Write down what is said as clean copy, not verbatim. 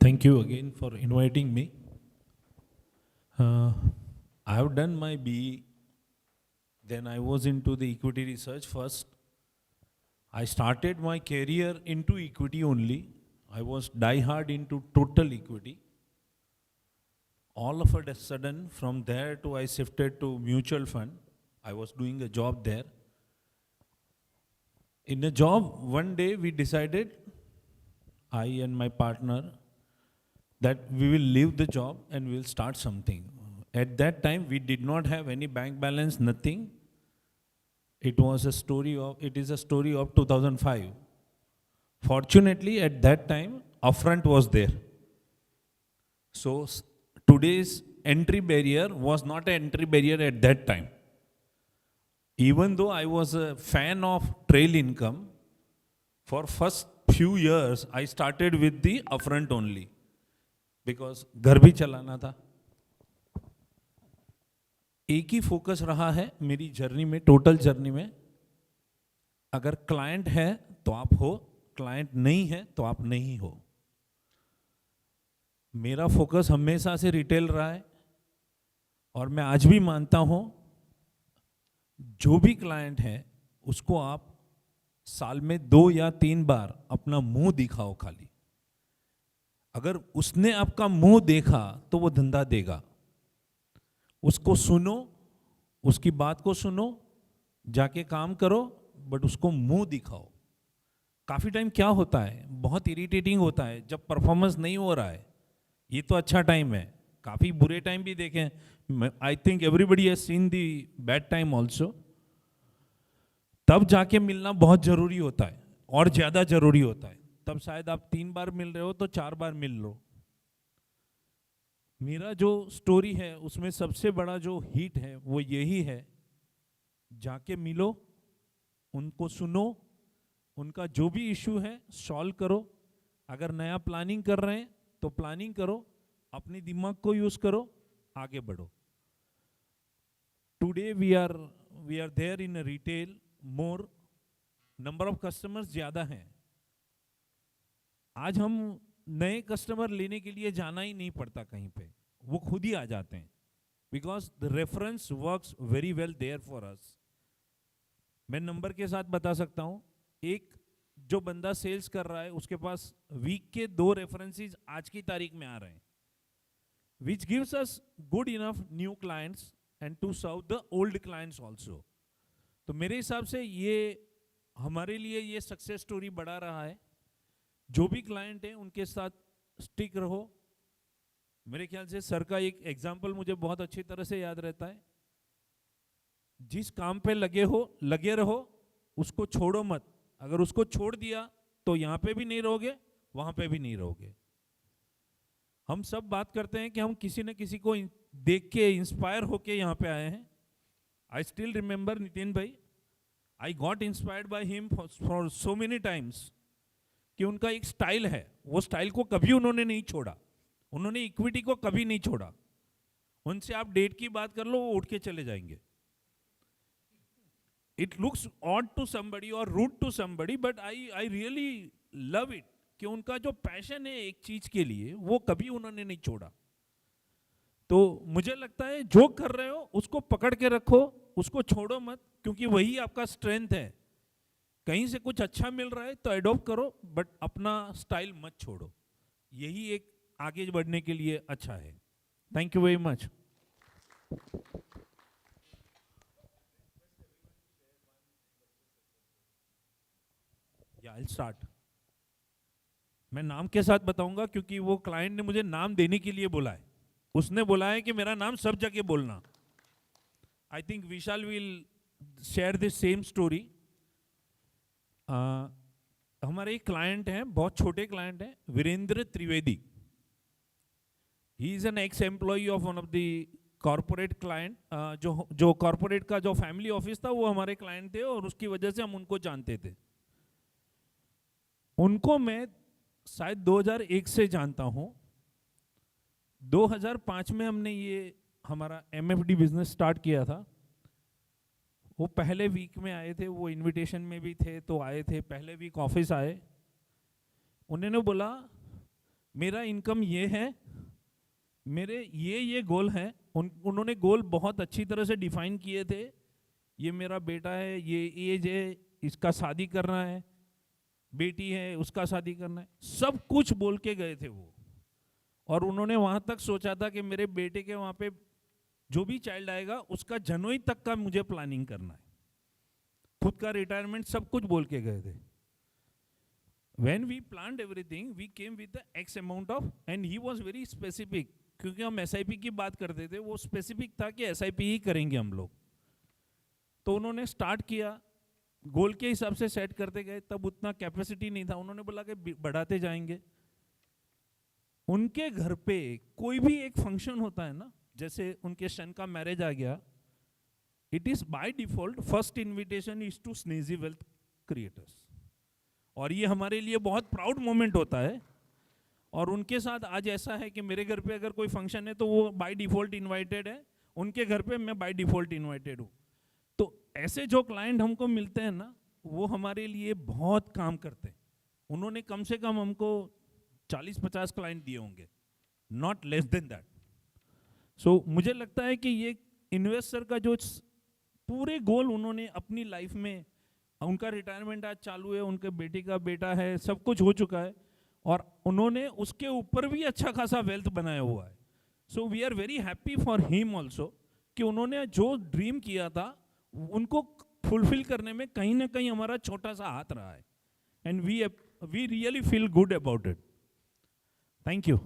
Thank you again for inviting me. I have done my BE, then I was into the equity research first. I started my career into equity only. I was die-hard into total equity. All of a sudden, from there to I shifted to mutual fund. I was doing a job there. In a job, one day we decided, I and my partner, that we will leave the job and we will start something. At that time, we did not have any bank balance, nothing. It is a story of 2005. Fortunately, at that time, upfront was there. So today's entry barrier was not an entry barrier at that time. Even though I was a fan of trail income, for first few years, I started with the upfront only. Because घर भी चलाना था. एक ही focus रहा है मेरी journey में, total journey में. अगर क्लाइंट है तो आप हो, क्लाइंट नहीं है तो आप नहीं हो. मेरा फोकस हमेशा से रिटेल रहा है और मैं आज भी मानता हूं जो भी क्लाइंट है उसको आप साल में 2 या 3 बार अपना मुंह दिखाओ. खाली अगर उसने आपका मुंह देखा तो वो धंधा देगा. उसको सुनो, उसकी बात को सुनो, जाके काम करो, बट उसको मुंह दिखाओ. काफी टाइम क्या होता है, बहुत इरिटेटिंग होता है जब परफॉर्मेंस नहीं हो रहा है. ये तो अच्छा टाइम है, काफी बुरे टाइम भी देखे. I think everybody has seen the bad time also. तब जाके मिलना बहुत जरूरी होता है और ज्यादा जरूरी होता है. तब शायद आप 3 बार मिल रहे हो तो 4 बार मिल लो. मेरा जो स्टोरी है उसमें सबसे बड़ा जो हिट है वो यही है, जाके मिलो, उनको सुनो, उनका जो भी इशू है सॉल्व करो. अगर नया प्लानिंग कर रहे हैं तो प्लानिंग करो, अपने दिमाग को यूज करो, आगे बढ़ो. Today we are there in retail more, number of customers ज्यादा हैं. आज हम नए कस्टमर लेने के लिए जाना ही नहीं पड़ता कहीं पे, वो खुद ही आ जाते हैं. Because the reference works very well there for us. मैं नंबर के साथ बता सकता हूं, एक जो बंदा सेल्स कर रहा है उसके पास वीक के 2 रेफरेंसेस आज की तारीख में आ रहे हैं, which gives us good enough new clients and to serve the old clients also. तो मेरे हिसाब से ये हमारे लिए ये सक्सेस स्टोरी बढ़ा रहा है. जो भी क्लाइंट है उनके साथ स्टिक रहो. मेरे ख्याल से सर का एक एग्जाम्पल मुझे बहुत अच्छी तरह से याद रहता है, जिस काम पे लगे रहो, उसको छोड़ो मत. अगर उसको छोड़ दिया तो यहां पे भी नहीं रहोगे, वहां पे भी नहीं रहोगे. हम सब बात करते हैं कि हम किसी न किसी को देख के इंस्पायर होके यहां पे आए हैं. आई स्टिल रिमेंबर नितिन भाई, I got inspired by him for so many times. कि उनका एक स्टाइल है, वो स्टाइल को कभी उन्होंने नहीं छोड़ा. उन्होंने इक्विटी को कभी नहीं छोड़ा. उनसे आप डेट की बात कर लो, वो उठ के चले जाएंगे. It looks odd to somebody और rude to somebody, but I really love it कि उनका जो पैशन है एक चीज के लिए वो कभी उन्होंने नहीं छोड़ा. तो मुझे लगता है जो कर रहे हो उसको पकड़ के रखो, उसको छोड़ो मत, क्योंकि वही आपका स्ट्रेंथ है. कहीं से कुछ अच्छा मिल रहा है तो एडॉप्ट करो, बट अपना स्टाइल मत छोड़ो. यही एक आगे बढ़ने के लिए अच्छा है. Thank you very much. या आई स्टार्ट. मैं नाम के साथ बताऊंगा क्योंकि वो क्लाइंट ने मुझे नाम देने के लिए बोला है. उसने बोला है कि मेरा नाम सब जगह बोलना. I think Vishal will share this same story. हमारे एक क्लाइंट हैं, बहुत छोटे क्लाइंट हैं, Virendra Trivedi. He is an ex employ of one of the corporate client. जो कॉर्पोरेट का जो फैमिली ऑफिस था वो हमारे क्लाइंट थे और उसकी वजह से हम उनको जानते थे. उनको मैं शायद 2001 से जानता हूं. 2005 में हमने ये हमारा एमएफडी बिजनेस स्टार्ट किया था. वो पहले वीक में आए थे, वो इनविटेशन में भी थे तो आए थे. पहले वीक ऑफिस आए, उन्होंने बोला मेरा इनकम ये है, मेरे ये गोल है। उन्होंने गोल बहुत अच्छी तरह से डिफाइन किए थे। ये मेरा बेटा है, ये एज है, इसका शादी करना है, बेटी है उसका शादी करना है, सब कुछ बोल के गए थे वो। और उन्होंने वहां तक सोचा था कि मेरे बेटे के वहां पे जो भी चाइल्ड आएगा उसका जनवरी तक का मुझे प्लानिंग करना है, खुद का रिटायरमेंट, सब कुछ बोल के गए थे। When we planned everything, we came with the X amount of, and he was very specific, क्योंकि हम SIP की बात करते थे, वो स्पेसिफिक था कि SIP ही करेंगे हम लोग। तो उन्होंने स्टार्ट किया, गोल के हिसाब से सेट करते गए, तब उतना कैपेसिटी नहीं था, उन्होंने बोला कि बढ़ाते जाएंगे। उनके घर पे कोई भी एक फंक्शन होता है ना, जैसे उनके सन का मैरिज आ गया, it is by default first invitation is to Snazzy Wealth Creators, और ये हमारे लिए बहुत प्राउड मोमेंट होता है। और उनके साथ आज ऐसा है कि मेरे घर पे अगर कोई फंक्शन है तो वो बाय डिफॉल्ट इनवाइटेड है, उनके घर पे मैं बाय डिफॉल्ट इनवाइटेड हूँ। तो ऐसे जो क्लाइंट हमको मिलते हैं ना, वो हमारे लिए बहुत काम करते हैं। उन्होंने कम से कम हमको 40-50 क्लाइंट दिए होंगे, नॉट लेस देन दैट। सो मुझे लगता है कि ये इन्वेस्टर का जो पूरे गोल उन्होंने अपनी लाइफ में, उनका रिटायरमेंट आज चालू है, उनके बेटे का बेटा है, सब कुछ हो चुका है, और उन्होंने उसके ऊपर भी अच्छा खासा वेल्थ बनाया हुआ है। So we are very happy for him also, कि उन्होंने जो ड्रीम किया था उनको फुलफिल करने में कहीं ना कहीं हमारा छोटा सा हाथ रहा है, and we really feel good about it. Thank you.